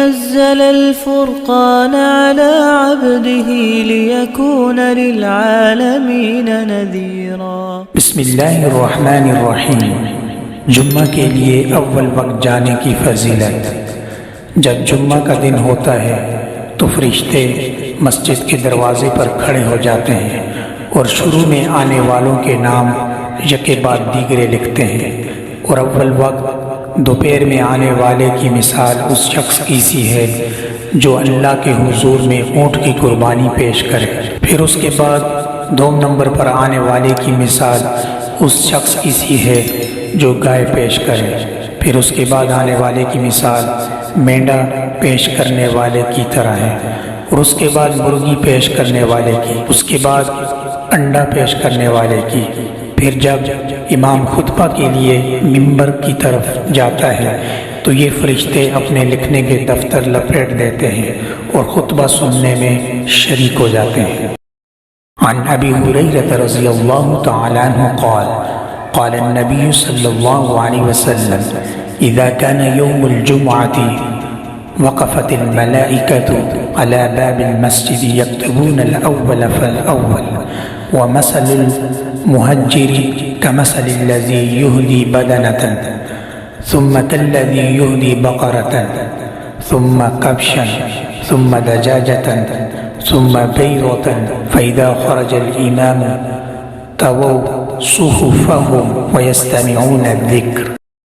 نزل الفرقان على عبده ليكون للعالمين نذيرا। बिस्मिल्लाहिर्रहमानिर्रहीम। जुम्मा के लिए अव्वल वक्त जाने की फजीलत। जब जुम्मा का दिन होता है तो फरिश्ते मस्जिद के दरवाजे पर खड़े हो जाते हैं और शुरू में आने वालों के नाम यके बाद दीगरे लिखते हैं। और अव्वल वक्त दोपहर में आने वाले की मिसाल उस शख्स की सी है जो अल्लाह के हुजूर में ऊँट की कुर्बानी पेश करे। फिर उसके बाद 2 नंबर पर आने वाले की मिसाल उस शख्स की सी है जो गाय पेश करे। फिर उसके बाद आने वाले की मिसाल मेंढा पेश करने वाले की तरह है। और उसके बाद मुर्गी पेश करने वाले की, उसके बाद अंडा पेश करने वाले की। फिर जब इमाम खुतबा के लिए मिंबर की तरफ जाता है तो ये फरिश्ते अपने लिखने के दफ्तर लपेट देते हैं और खुतबा सुनने में शरीक हो जाते हैं। अन अबी हुरैरा रज़ियल्लाहु तआला अन्हु क़ाल क़ाल नबी सल्लल्लाहु अलैहि वसल्लम इज़ा काना यौमुल जुमअति वक़फ़तिल मलाइकतु अला बाबिल मस्जिद यक्तबूनल अव्वल फल-अव्वल व मसलुल मुहज्जिरि कमसलिल्लज़ी युहदी बदनतन सुम्मा कल्लज़ी युहदी बक़रतन सुम्मा कब्शन सुम्मा दजाजतन सुम्मा बैरतन फ़इज़ा ख़रजल इमाम तवौ सुहुफ़हुम व यस्तमिऊन अज़्ज़िक्र।